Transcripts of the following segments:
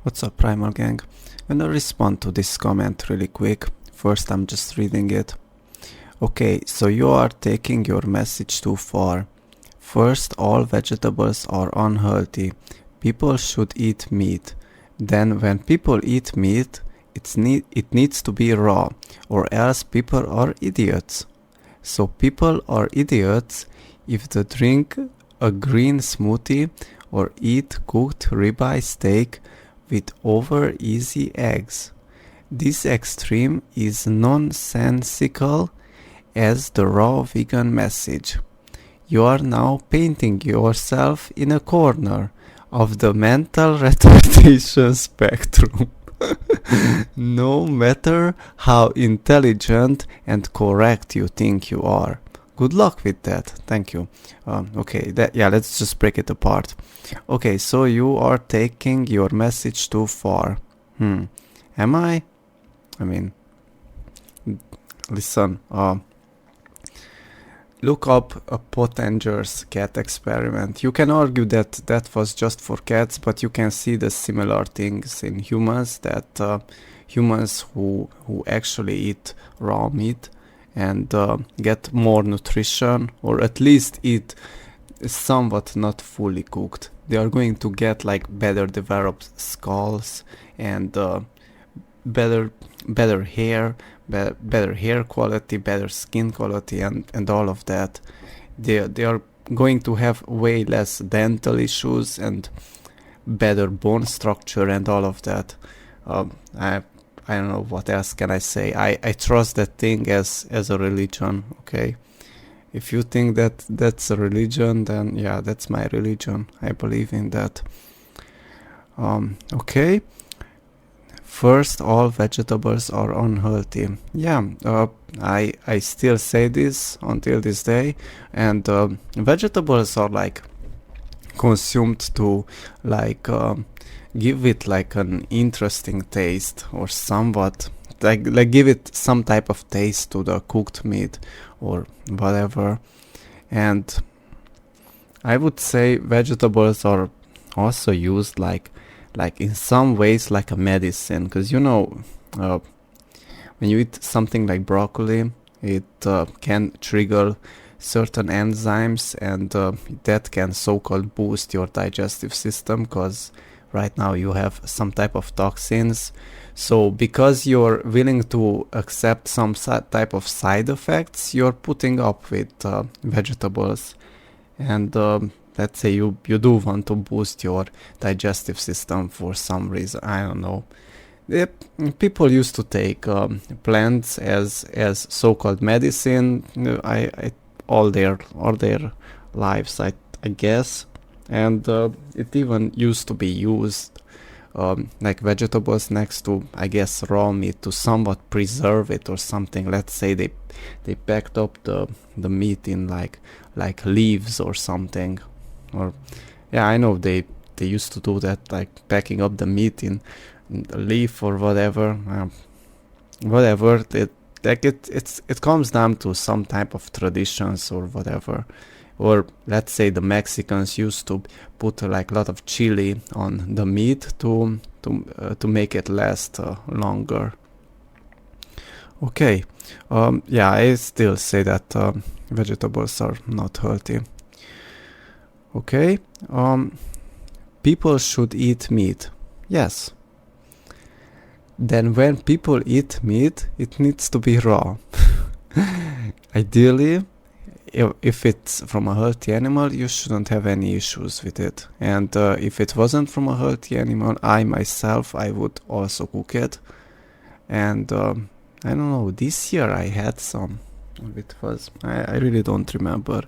What's up, Primal Gang? I'm gonna respond to this comment really quick. First, I'm just reading it. Okay, so you are taking your message too far. First, all vegetables are unhealthy. People should eat meat. Then, when people eat meat, it needs to be raw, or else people are idiots. So, people are idiots if they drink a green smoothie or eat cooked ribeye steak with over easy eggs. This extreme is nonsensical as the raw vegan message. You are now painting yourself in a corner of the mental retardation spectrum. No matter how intelligent and correct you think you are. Good luck with that. Thank you. Okay, let's just break it apart. Okay, so you are taking your message too far. Am I? I mean, listen, look up a Pottinger's cat experiment. You can argue that that was just for cats, but you can see the similar things in humans, that humans who actually eat raw meat and get more nutrition, or at least eat somewhat not fully cooked, they are going to get like better developed skulls and better hair, better hair quality, better skin quality, and all of that. They are going to have way less dental issues and better bone structure and all of that. I don't know what else can I say. I trust that thing as a religion. Okay, if you think that that's a religion, then yeah, that's my religion. I believe in that. Okay. First, all vegetables are unhealthy. Yeah, I still say this until this day, and vegetables are like consumed to like give it like an interesting taste, or somewhat like give it some type of taste to the cooked meat or whatever. And I would say vegetables are also used like in some ways like a medicine, because when you eat something like broccoli, it can trigger certain enzymes, and that can so-called boost your digestive system, because right now you have some type of toxins. So because you're willing to accept some type of side effects, you're putting up with vegetables. And let's say you do want to boost your digestive system for some reason. I don't know. People used to take plants as so-called medicine. I all their lives, I guess. And it even used to be used like vegetables next to, I guess, raw meat to somewhat preserve it or something. Let's say they packed up the meat in like leaves or something. Or yeah, I know they used to do that, like packing up the meat in a leaf or whatever. Whatever. It comes down to some type of traditions or whatever. Or let's say the Mexicans used to put like a lot of chili on the meat to make it last longer. Okay, yeah, I still say that vegetables are not healthy. Okay, people should eat meat. Yes. Then when people eat meat, it needs to be raw. Ideally, if it's from a healthy animal, you shouldn't have any issues with it. And if it wasn't from a healthy animal, I would also cook it. And I don't know, this year I had some. It was, I really don't remember.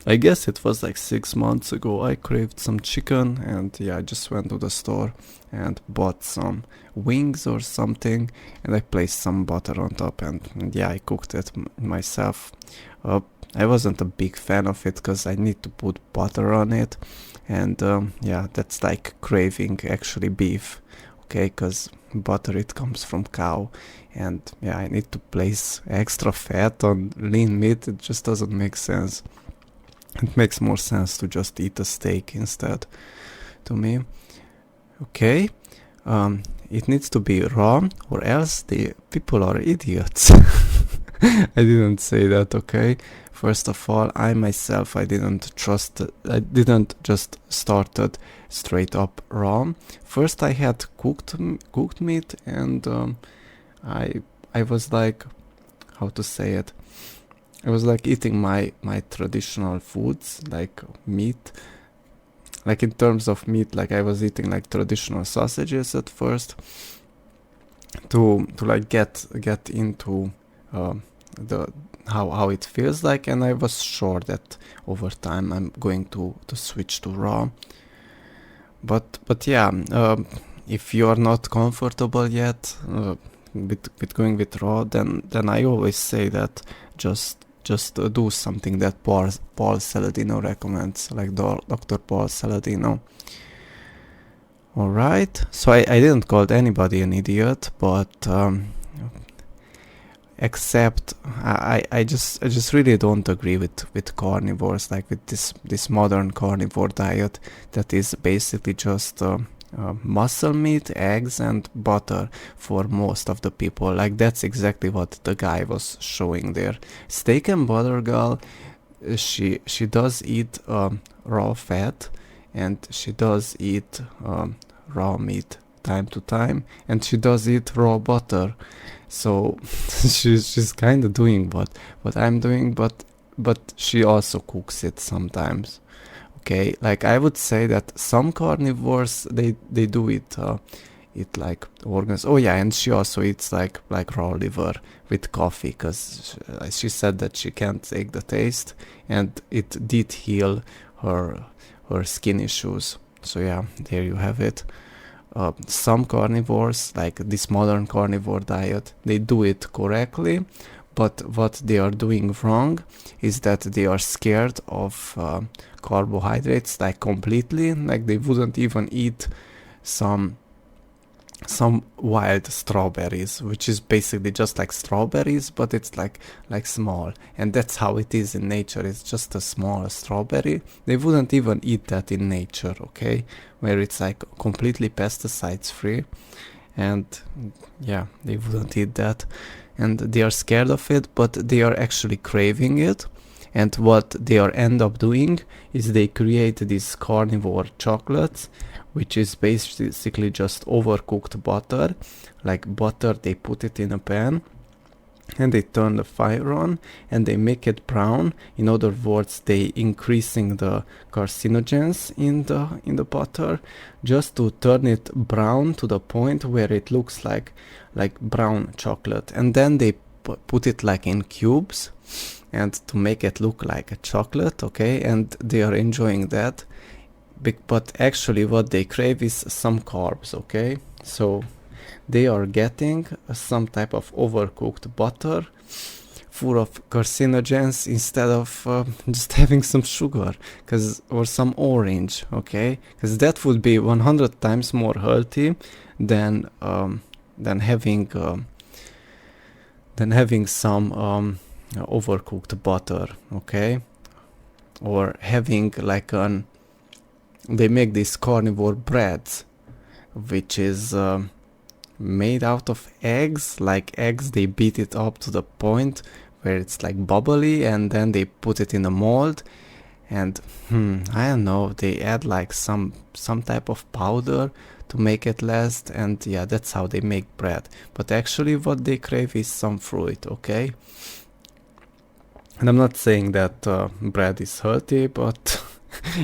I guess it was like 6 months ago. I craved some chicken, and yeah, I just went to the store and bought some wings or something, and I placed some butter on top, and yeah, I cooked it myself. I wasn't a big fan of it because I need to put butter on it, and yeah, that's like craving actually beef, okay, because butter, it comes from cow, and yeah, I need to place extra fat on lean meat. It just doesn't make sense. It makes more sense to just eat a steak instead, to me. Okay, it needs to be raw, or else the people are idiots. I didn't say that, okay? First of all, I myself, I didn't just started straight up raw. First I had cooked meat, and I I was like, how to say it? I was like eating my traditional foods, like meat. Like in terms of meat, like I was eating like traditional sausages at first, to like get into the how it feels like, and I was sure that over time I'm going to switch to raw. But yeah, if you are not comfortable yet with going with raw, then I always say that just do something that Paul Saladino recommends, like Dr. Paul Saladino. All right, so I didn't call anybody an idiot, but except I just really don't agree with carnivores, like with this modern carnivore diet that is basically just muscle meat, eggs, and butter for most of the people. Like that's exactly what the guy was showing there. Steak and butter girl, she does eat raw fat, and she does eat raw meat time to time, and she does eat raw butter. So she's kind of doing what I'm doing, but she also cooks it sometimes. Okay, like I would say that some carnivores they do it like organs. Oh yeah, and she also eats like raw liver with coffee, because she said that she can't take the taste, and it did heal her skin issues. So yeah, there you have it. Some carnivores, like this modern carnivore diet, they do it correctly, but what they are doing wrong is that they are scared of carbohydrates, like completely. Like they wouldn't even eat some wild strawberries, which is basically just like strawberries, but it's like small, and that's how it is in nature. It's just a small strawberry. They wouldn't even eat that in nature, okay, where it's like completely pesticides free. And yeah, they wouldn't eat that, and they are scared of it, but they are actually craving it. And what they are end up doing is they create these carnivore chocolates, which is basically just overcooked butter. Like butter, they put it in a pan, and they turn the fire on, and they make it brown. In other words, they increasing the carcinogens in the butter, just to turn it brown to the point where it looks like brown chocolate. And then they put it like in cubes, and to make it look like a chocolate, okay, and they are enjoying that. But actually what they crave is some carbs, okay, so they are getting some type of overcooked butter full of carcinogens, instead of just having some sugar, or some orange, okay, because that would be 100 times more healthy than having some overcooked butter, okay, or having like they make these carnivore breads, which is made out of eggs. Like eggs, they beat it up to the point where it's like bubbly, and then they put it in a mold, and I don't know, they add like some type of powder to make it last, and yeah, that's how they make bread. But actually what they crave is some fruit, okay. And I'm not saying that bread is healthy, but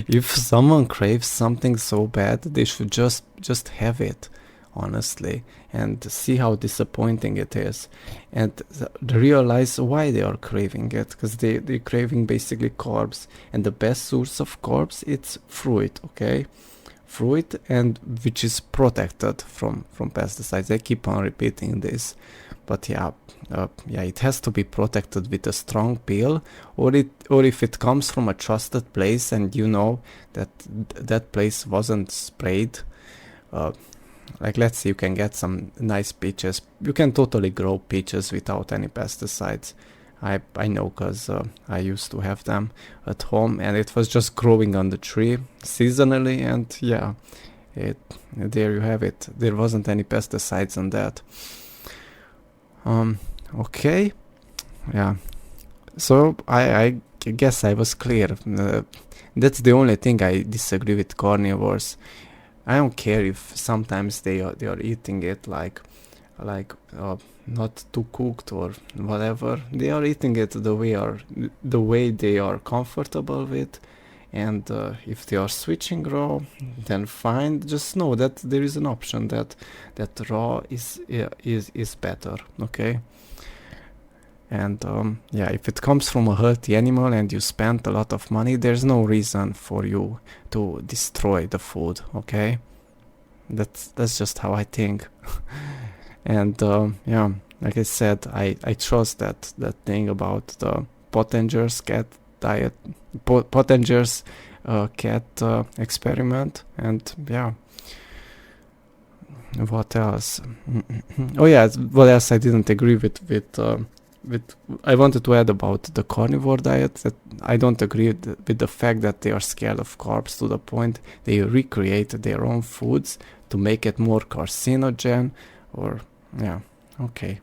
if someone craves something so bad, they should just have it, honestly, and see how disappointing it is, and realize why they are craving it, because they're craving basically carbs, and the best source of carbs, it's fruit, okay, fruit, and which is protected from pesticides. I keep on repeating this, but yeah, it has to be protected with a strong peel, or if it comes from a trusted place, and you know that place wasn't sprayed. Like let's say you can get some nice peaches. You can totally grow peaches without any pesticides. I know, because I used to have them at home, and it was just growing on the tree seasonally, and yeah, There you have it. There wasn't any pesticides on that. Okay, yeah. So I guess I was clear. That's the only thing I disagree with carnivores. I don't care if sometimes they are eating it like not too cooked or whatever. They are eating it the way they are comfortable with, and if they are switching raw, then fine. Just know that there is an option that raw is better. Okay. And yeah, if it comes from a healthy animal and you spent a lot of money, there's no reason for you to destroy the food. Okay, that's just how I think. And yeah, like I said, I trust that thing about the Pottinger's cat diet, Pottinger's cat experiment. And yeah, what else? Oh yeah, what else I didn't agree with I wanted to add about the carnivore diet, that I don't agree with the fact that they are scared of carbs to the point they recreate their own foods to make it more carcinogen. Or yeah, okay.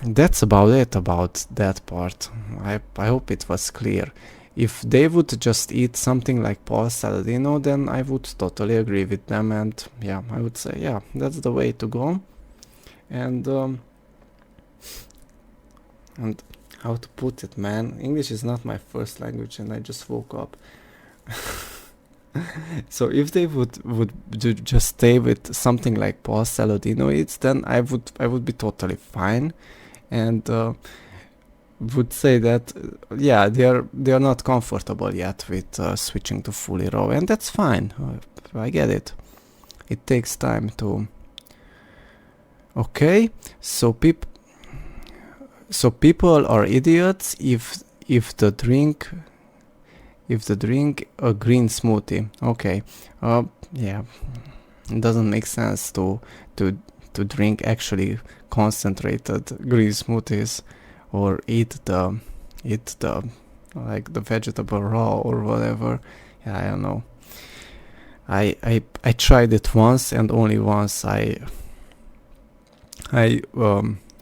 That's about it about that part. I hope it was clear. If they would just eat something like Paul Saladino, then I would totally agree with them, and yeah, I would say, yeah, that's the way to go. And how to put it, man? English is not my first language, and I just woke up. So if they would just stay with something like Paul Saladino eats, then I would be totally fine, and would say that yeah, they are not comfortable yet with switching to fully raw, and that's fine. I get it. It takes time to. Okay, so people are idiots if they drink a green smoothie. Okay, yeah, it doesn't make sense to drink actually concentrated green smoothies, or eat the like the vegetable raw or whatever. Yeah, I don't know. I tried it once, and only once. I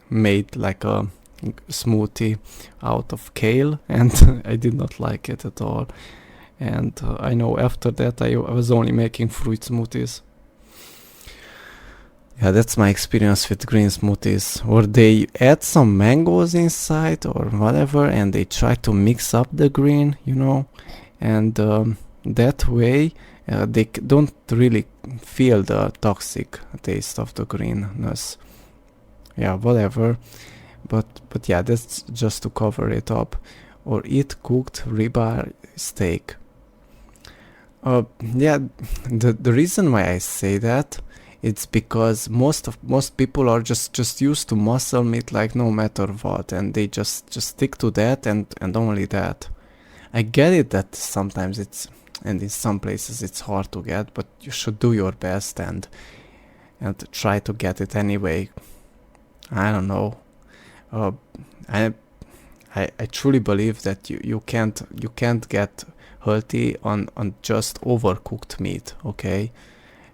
made like a smoothie out of kale, and I did not like it at all. And I know after that I was only making fruit smoothies. Yeah, that's my experience with green smoothies. Or they add some mangoes inside or whatever, and they try to mix up the green, and that way they don't really feel the toxic taste of the greenness. Yeah, whatever. But yeah, that's just to cover it up. Or eat cooked ribeye steak. Yeah, the reason why I say that, it's because most people are just used to muscle meat, like no matter what, and they just stick to that and only that. I get it that sometimes and in some places it's hard to get, but you should do your best and try to get it anyway. I don't know. I truly believe that you can't get healthy on just overcooked meat, okay,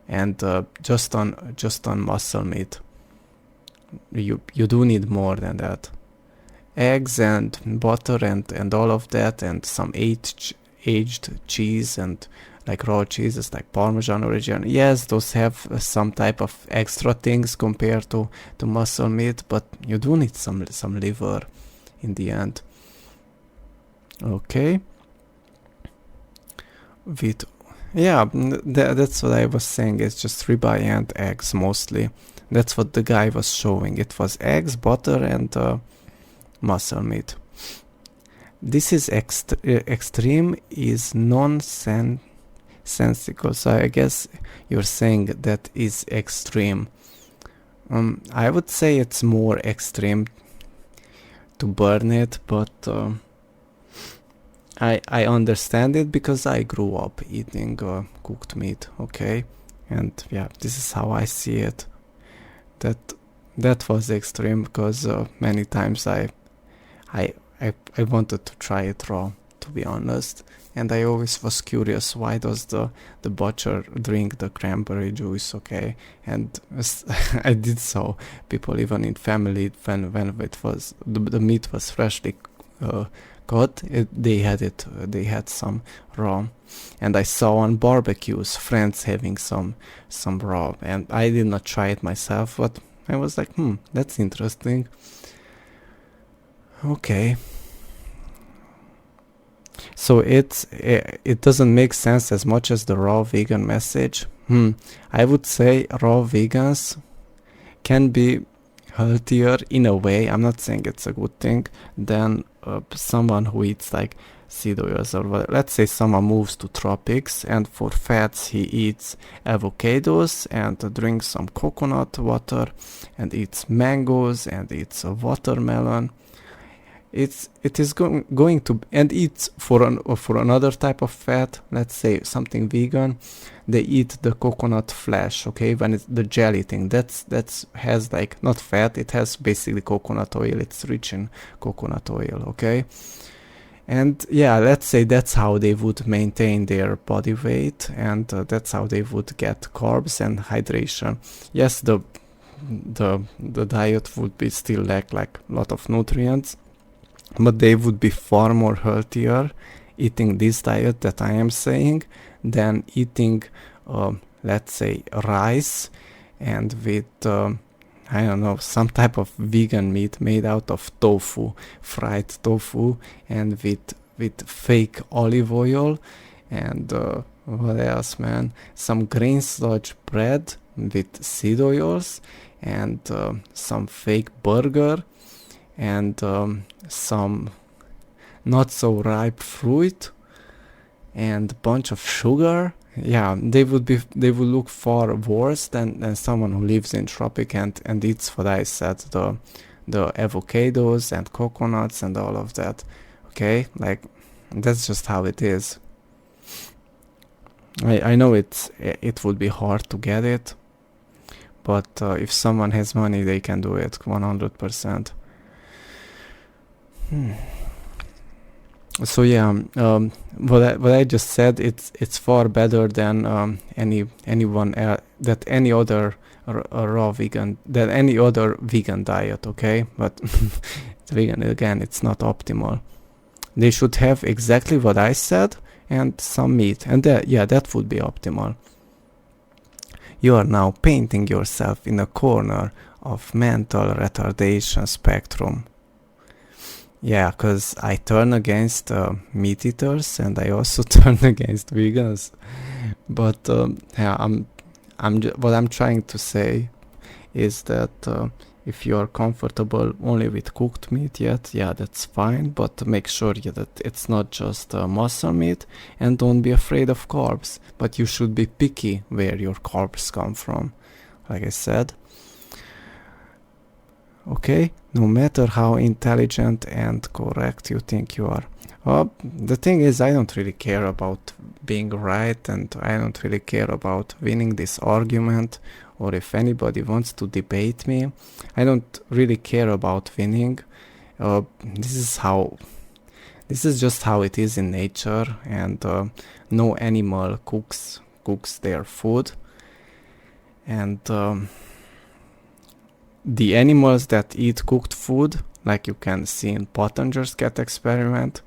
and just on muscle meat. You do need more than that. Eggs and butter and all of that, and some aged cheese, and like raw cheeses like Parmesan origin. Yes, those have some type of extra things compared to muscle meat, but you do need some liver in the end. Okay. That's what I was saying. It's just ribeye and eggs mostly. That's what the guy was showing. It was eggs, butter, and muscle meat. This is extreme is nonsensical. So I guess you're saying that is extreme. I would say it's more extreme to burn it, but I understand it because I grew up eating cooked meat. Okay, and yeah, this is how I see it. That was extreme because many times I wanted to try it raw, to be honest, and I always was curious, why does the butcher drink the cranberry juice, okay? And I did so. People even in family, when it was the meat was freshly cut, they had some raw. And I saw on barbecues friends having some raw, and I did not try it myself, but I was like, that's interesting. Okay. So it doesn't make sense as much as the raw vegan message. I would say raw vegans can be healthier in a way. I'm not saying it's a good thing than someone who eats like seed oils, or let's say someone moves to tropics and for fats he eats avocados and drinks some coconut water and eats mangoes and eats a watermelon. It is going to, and eats for another type of fat, let's say something vegan, they eat the coconut flesh, okay, when it's the jelly thing, that's has like not fat, it has basically coconut oil, it's rich in coconut oil, okay. And yeah, let's say that's how they would maintain their body weight, and that's how they would get carbs and hydration. Yes, the diet would be still lack like a lot of nutrients, but they would be far more healthier eating this diet that I am saying than eating, let's say, rice and with, I don't know, some type of vegan meat made out of tofu, fried tofu, and with fake olive oil, and what else, man? Some grain sludge bread with seed oils, and some fake burger, and some not so ripe fruit, and a bunch of sugar. Yeah, they would look far worse than someone who lives in tropic and eats what I said, the avocados and coconuts and all of that. Okay, like that's just how it is. I know it would be hard to get it, but if someone has money, they can do it 100%. So yeah, what I just said, it's far better than anyone that any other raw vegan, than any other vegan diet. Okay, but it's vegan again, it's not optimal. They should have exactly what I said and some meat, and that would be optimal. You are now painting yourself in a corner of mental retardation spectrum. Yeah, because I turn against meat eaters, and I also turn against vegans. But yeah, what I'm trying to say is that if you are comfortable only with cooked meat yet, yeah, that's fine. But make sure that it's not just muscle meat, and don't be afraid of carbs. But you should be picky where your carbs come from, like I said. Okay, no matter how intelligent and correct you think you are. The thing is, I don't really care about being right, and I don't really care about winning this argument, or if anybody wants to debate me. I don't really care about winning. This is just how it is in nature, and no animal cooks their food, and the animals that eat cooked food, like you can see in Pottinger's cat experiment,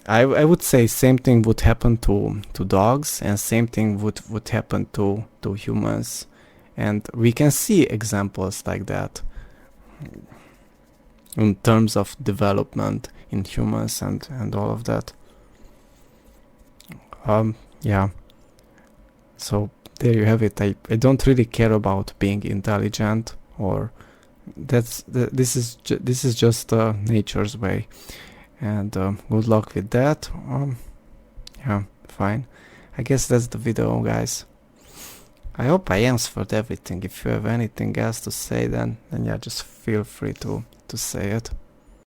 I would say same thing would happen to dogs, and same thing would happen to humans. And we can see examples like that in terms of development in humans and all of that. Yeah. So there you have it. I don't really care about being intelligent, or this is just nature's way, and good luck with that. Yeah, fine. I guess that's the video, guys. I hope I answered everything. If you have anything else to say, then yeah, just feel free to say it.